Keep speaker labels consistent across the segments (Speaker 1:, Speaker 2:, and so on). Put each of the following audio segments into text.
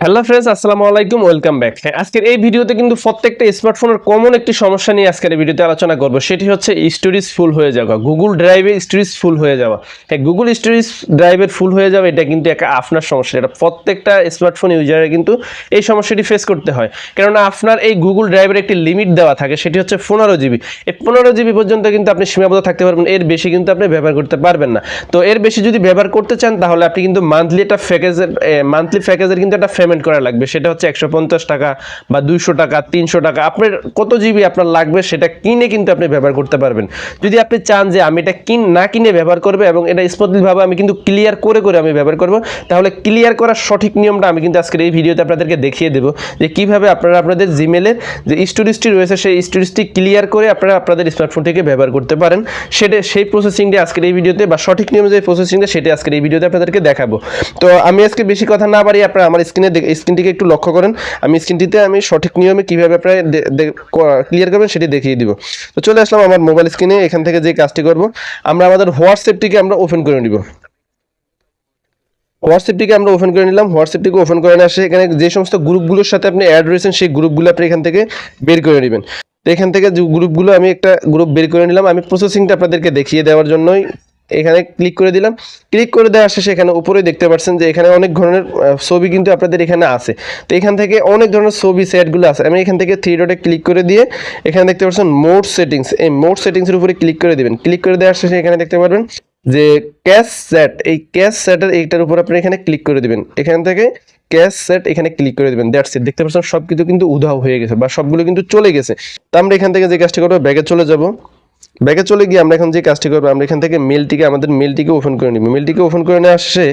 Speaker 1: Hello friends, আসসালামু আলাইকুম, welcome back. আজকের এই ভিডিওতে কিন্তু প্রত্যেকটা স্মার্টফোনের কমন একটি সমস্যা নিয়ে আজকের এই ভিডিওতে আলোচনা করব। সেটি হচ্ছে স্টোরেজ ফুল হয়ে যাওয়া, গুগল ড্রাইভে স্টোরেজ ফুল হয়ে যাওয়া। হ্যাঁ, গুগল স্টোরেজ ড্রাইভের ফুল হয়ে যাওয়া এটা কিন্তু একটা আপনার সমস্যা। এটা প্রত্যেকটা স্মার্টফোন ইউজারের কিন্তু এই সমস্যাটি ফেস করতে হয়, কেননা আপনার এই গুগল ড্রাইভের একটি লিমিট দেওয়া থাকে, সেটি হচ্ছে 15 জিবি। এই 15 জিবি পর্যন্ত কিন্তু আপনি সীমাবদ্ধ থাকতে পারবেন, এর বেশি কিন্তু আপনি ব্যবহার করতে পারবেন না। তো এর বেশি যদি ব্যবহার করতে চান তাহলে আপনি কিন্তু মান্থলি প্যাকেজের কিন্তু একটা পেমেন্ট করা লাগবে। সেটা হচ্ছে 150 টাকা বা 200 টাকা, 300 টাকা, আপনার কত জিবি আপনার লাগবে সেটা কিনে কিন্তু আপনি ব্যবহার করতে পারবেন। যদি আপনি চান যে আমি এটা না কিনে ব্যবহার করবো এবং এটা স্মুথলিভাবে আমি কিন্তু ক্লিয়ার করে আমি ব্যবহার করব, তাহলে ক্লিয়ার করার সঠিক নিয়মটা আমি কিন্তু আজকের এই ভিডিওতে আপনাদেরকে দেখিয়ে দেবো যে কীভাবে আপনারা আপনাদের জিমেলের যে স্টোরেজটি রয়েছে সেই স্টোরেজটি ক্লিয়ার করে আপনারা আপনাদের স্মার্টফোনটিকে ব্যবহার করতে পারেন। সেই প্রসেসিংটি আজকের এই ভিডিওতে, বা সঠিক নিয়মে যে প্রসেসিংটা সেটা আজকের এই ভিডিওতে আপনাদেরকে দেখাবো। তো আমি আজকে বেশি কথা না বাড়িয়ে আপনারা আমার স্ক্রিনটিকে একটু লক্ষ্য করেন। আমি স্ক্রিনটিতে আমি সঠিক নিয়মে কীভাবে আপনারা ক্লিয়ার করবেন সেটি দেখিয়ে দিব। তো চলে আসলাম আমার মোবাইল স্ক্রিনে। এখান থেকে যে কাজটি করব, আমরা আমাদের হোয়াটসঅ্যাপটিকে আমরা ওপেন করে নিব। হোয়াটসঅ্যাপটিকে আমরা ওপেন করে নিলাম। হোয়াটসঅ্যাপটিকে ওপেন করে নিয়ে আসে এখানে যে সমস্ত গ্রুপগুলোর সাথে আপনি অ্যাড রয়েছেন সেই গ্রুপগুলো আপনি এখান থেকে বের করে নেবেন। তো এখান থেকে যে গ্রুপগুলো, আমি একটা গ্রুপ বের করে নিলাম। আমি প্রসেসিংটা আপনাদেরকে দেখিয়ে দেওয়ার জন্যই এখানে ক্লিক করে দিলাম। ক্লিক করে দেওয়ার শেষে এখানে উপরে দেখতে পাচ্ছেন যে এখানে অনেক ধরনের ছবি কিন্তু আপনাদের এখানে আছে। তো এখান থেকে অনেক ধরনের ছবি সেটগুলো আছে। আমি এখান থেকে 3 ডটে ক্লিক করে দিয়ে এখানে দেখতে পাচ্ছেন মোড সেটিংস, এই মোড সেটিংসের উপরে ক্লিক করে দিবেন। ক্লিক করে দেওয়ার শেষে এখানে দেখতে পারবেন যে ক্যাশ সেট, এই ক্যাশ সেটের এইটার উপর আপনি এখানে ক্লিক করে দিবেন। এখান থেকে ক্যাশ সেট এখানে ক্লিক করে দিবেন। That's it. দেখতে পাচ্ছেন সব কিছু কিন্তু উধাও হয়ে গেছে বা সবগুলো কিন্তু চলে গেছে। তো আমরা এখান থেকে যে কাজটি করবো, ব্যাগে চলে যাব। ব্যাকে চলে গিয়ে আমরা এখন যে কাজটি করবো, আমরা এখান থেকে আমাদের মেলটিকে ওপেন করে নিব। মেলটিকে ওপেন করে নিয়ে আসে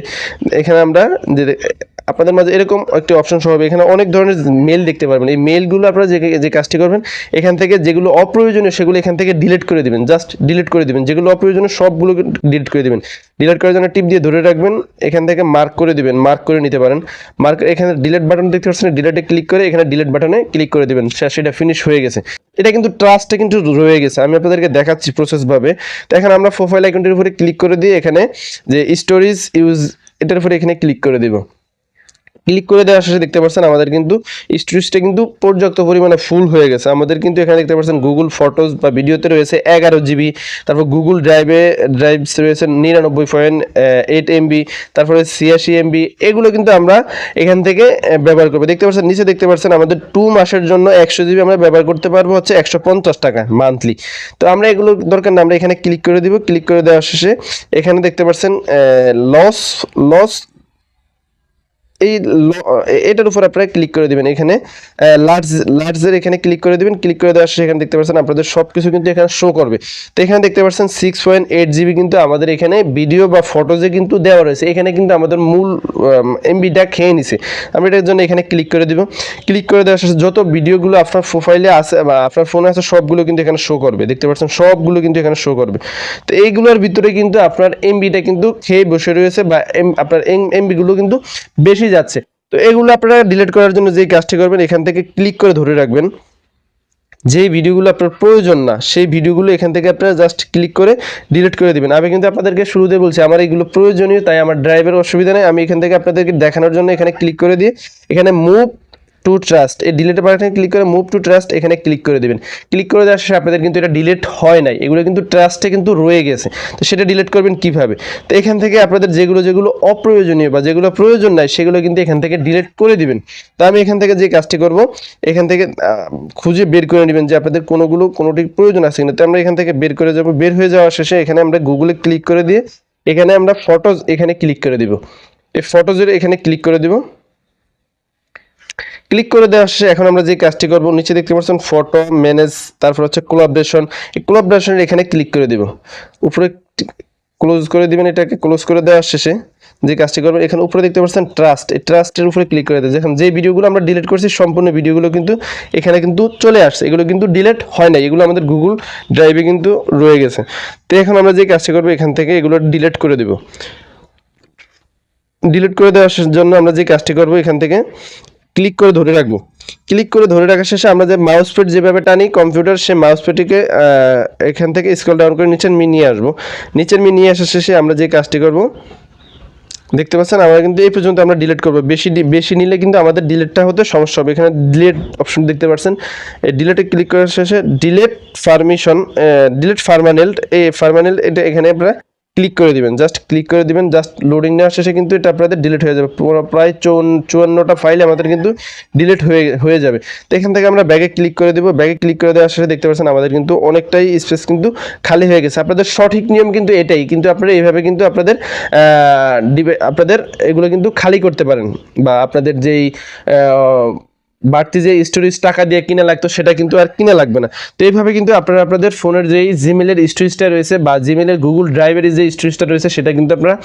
Speaker 1: এখানে আমরা যে আপনাদের মাঝে এরকম একটি অপশন শো হবে। এখানে অনেক ধরনের মেল দেখতে পারবেন। এই মেলগুলো আপনারা যে কাজটি করবেন, এখান থেকে যেগুলো অপ্রয়োজনীয় সেগুলো এখান থেকে ডিলিট করে দিবেন। জাস্ট ডিলিট করে দিবেন। যেগুলো অপ্রয়োজনীয় সবগুলো ডিলিট করে দিবেন। ডিলিট করার জন্য টিপ দিয়ে ধরে রাখবেন, এখান থেকে মার্ক করে দিবেন। মার্ক করে নিতে পারেন। মার্ক এখানে ডিলিট বাটন দেখতে পাচ্ছেন, ডিলিটে ক্লিক করে এখানে ডিলিট বাটনে ক্লিক করে দিবেন। সেটা ফিনিশ হয়ে গেছে। এটা কিন্তু ট্রাস্টে কিন্তু রয়ে গেছে। আমি আপনাদেরকে দেখাচ্ছি প্রসেস ভাবে। তো এখন আমরা প্রোফাইল আইকনটির উপরে ক্লিক করে দিয়ে এখানে যে স্টোরেজ ইউজ এটার উপরে এখানে ক্লিক করে দিব। ক্লিক করে দেওয়ার শেষে দেখতে পাচ্ছেন আমাদের কিন্তু স্টোরেজটা কিন্তু পর্যাপ্ত পরিমাণে ফুল হয়ে গেছে। আমাদের কিন্তু এখানে দেখতে পাচ্ছেন গুগল ফটোজ বা ভিডিওতে রয়েছে 11 জিবি, তারপর গুগল ড্রাইভস রয়েছে 99.8 এমবি, তারপরে 86 এমবি। এগুলো কিন্তু আমরা এখান থেকে ব্যবহার করবো। দেখতে পাচ্ছেন নিচে দেখতে পাচ্ছেন আমাদের 2 মাসের জন্য 100 জিবি আমরা ব্যবহার করতে পারবো হচ্ছে 150 টাকা মান্থলি। তো আমরা এগুলো দরকার না, আমরা এখানে ক্লিক করে দিব। ক্লিক করে দেওয়ার শেষে এখানে দেখতে পাচ্ছেন লস এই এটার উপর আপনারা ক্লিক করে দিবেন। এখানে লার্জের এখানে ক্লিক করে দিবেন। ক্লিক করে দেওয়ার শেষে এখানে দেখতে পাচ্ছেন আপনাদের সব কিছু কিন্তু এখানে শো করবে। তো এখানে দেখতে পাচ্ছেন 6.8 জিবি কিন্তু আমাদের এখানে ভিডিও বা ফটোজে কিন্তু দেওয়া রয়েছে। এখানে কিন্তু আমাদের মূল এমবিটা খেয়ে নিছে। আমরা এটার জন্য এখানে ক্লিক করে দিব। ক্লিক করে দেওয়ার শেষে যত ভিডিওগুলো আপনার প্রোফাইলে আছে বা আপনার ফোনে আছে সবগুলো কিন্তু এখানে শো করবে। দেখতে পাচ্ছেন সবগুলো কিন্তু এখানে শো করবে। তো এইগুলোর ভিতরে কিন্তু আপনার এমবিটা কিন্তু খেয়ে বসে রয়েছে বা আপনার এমবিগুলো কিন্তু বেশি যাচ্ছে। তো এগুলো আপনারা ডিলিট করার জন্য যে কাজটি করবেন, এখান থেকে ক্লিক করে ধরে রাখবেন। যে ভিডিওগুলো আপনার প্রয়োজন না সেই ভিডিওগুলো এখান থেকে আপনারা জাস্ট ক্লিক করে ডিলিট করে দিবেন। আমি কিন্তু আপনাদেরকে শুরুতে বলছি আমার এইগুলো প্রয়োজনীয়, তাই আমার ড্রাইভের অসুবিধা নেই। আমি এখান থেকে আপনাদেরকে দেখানোর জন্য এখানে ক্লিক করে দিয়ে এখানে মুভ টু ট্রাস্ট, এই ডিলিটের বাটনে ক্লিক করে মুভ টু ট্রাস্ট এখানে ক্লিক করে দিবেন। ক্লিক করে দেওয়ার শেষে আপনাদের কিন্তু এটা ডিলিট হয় নাই, এগুলো কিন্তু ট্রাস্টে কিন্তু রয়ে গেছে। তো সেটা ডিলিট করবেন কিভাবে? তো এখান থেকে আপনাদের যেগুলো অপ্রয়োজনীয় বা যেগুলো প্রয়োজন নাই সেগুলো কিন্তু এখান থেকে ডিলিট করে দিবেন। তো আমি এখান থেকে যে কাজটি করব, এখান থেকে খুঁজে বের করে নেবেন যে আপনাদের কোনোটি প্রয়োজন আছে কিনা। তো আমরা এখান থেকে বের করে যাব। বের হয়ে যাওয়ার শেষে এখানে আমরা গুগলে ক্লিক করে দিয়ে এখানে আমরা ফটোজ এখানে ক্লিক করে দিব। এই ফটোজের এখানে ক্লিক করে দিব। ক্লিক করে দেওয়া শেষে এখন আমরা যে কাজটি করব, নিচে দেখতে পাচ্ছেন ফটো ম্যানেজ, তারপর হচ্ছে কোলাবরেশন। এই কোলাবরেশনের এখানে ক্লিক করে দিব। উপরে ক্লোজ করে দিবেন। এটাকে ক্লোজ করে দেওয়ার শেষে যে কাজটি করবেন, এখানে উপরে দেখতে পাচ্ছেন ট্রাস্ট, এই ট্রাস্টের উপরে ক্লিক করে দেবেন। দেখুন যে ভিডিওগুলো আমরা ডিলিট করছি সম্পূর্ণ ভিডিওগুলো কিন্তু এখানে কিন্তু চলে আসছে। এগুলো কিন্তু ডিলিট হয় না, এগুলো আমাদের গুগল ড্রাইভে কিন্তু রয়ে গেছে। তো এখন আমরা যে কাজটি করবো, এখান থেকে এগুলো ডিলিট করে দেব। ডিলিট করে দেওয়ার জন্য আমরা যে কাজটি করব, এখান থেকে ক্লিক করে ধরে রাখবো। ক্লিক করে ধরে রাখার শেষে আমরা যে মাউস প্যাড যেভাবে টানি কম্পিউটার, সেই মাউস প্যাডটিকে এখান থেকে স্ক্রল ডাউন করে নিচের নিয়ে আসবো। নিচের নিয়ে আসার শেষে আমরা যে কাজটি করব, দেখতে পাচ্ছেন আমরা কিন্তু এই পর্যন্ত আমরা ডিলিট করবো, বেশি নিলে কিন্তু আমাদের ডিলিটটা হতে সমস্যা হবে। এখানে ডিলিট অপশন দেখতে পাচ্ছেন, এই ডিলিটে ক্লিক করার শেষে ডিলিট পারমিশন, ডিলিট পার্মানেন্ট, এই পার্মানেন্ট এটা এখানে আপনারা ক্লিক করে দিবেন, জাস্ট ক্লিক করে দিবেন। জাস্ট লোডিং নেওয়ার শেষে কিন্তু এটা আপনাদের ডিলিট হয়ে যাবে, প্রায় 54টা ফাইল আমাদের কিন্তু ডিলিট হয়ে যাবে। তো এখান থেকে আমরা ব্যাগে ক্লিক করে দেবো, ব্যাগে ক্লিক করে দেওয়ার শেষে দেখতে পাচ্ছেন আমাদের কিন্তু অনেকটাই স্পেস কিন্তু খালি হয়ে গেছে। আপনাদের সঠিক নিয়ম কিন্তু এটাই, কিন্তু আপনারা এইভাবে কিন্তু আপনাদের এগুলো কিন্তু খালি করতে পারেন, বা আপনাদের যেই বাড়তি যে স্টোরেজ টাকা দিয়ে কিনা লাগতো সেটা কিন্তু আর কিনা লাগবে না। তো এইভাবে কিন্তু আপনারা আপনাদের ফোনের যেই জিমেলের স্টোরেজটা রয়েছে বা জিমেলের গুগল ড্রাইভের যে স্টোরেজটা রয়েছে সেটা কিন্তু আপনারা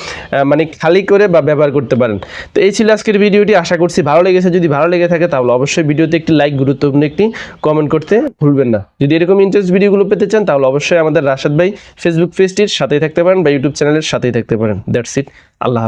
Speaker 1: মানে খালি করে বা ব্যবহার করতে পারেন। তো এই ছিল আজকের ভিডিওটি, আশা করছি ভালো লেগেছে। যদি ভালো লেগে থাকে তাহলে অবশ্যই ভিডিওতে একটি লাইক, গুরুত্বপূর্ণ একটি কমেন্ট করতে ভুলবেন না। যদি এরকম ইন্টারেস্ট ভিডিওগুলো পেতে চান তাহলে অবশ্যই আমাদের রাশেদ ভাই ফেসবুক পেজটির সাথেই থাকতে পারেন বা ইউটিউব চ্যানেলের সাথেই থাকতে পারেন। That's it, Allah.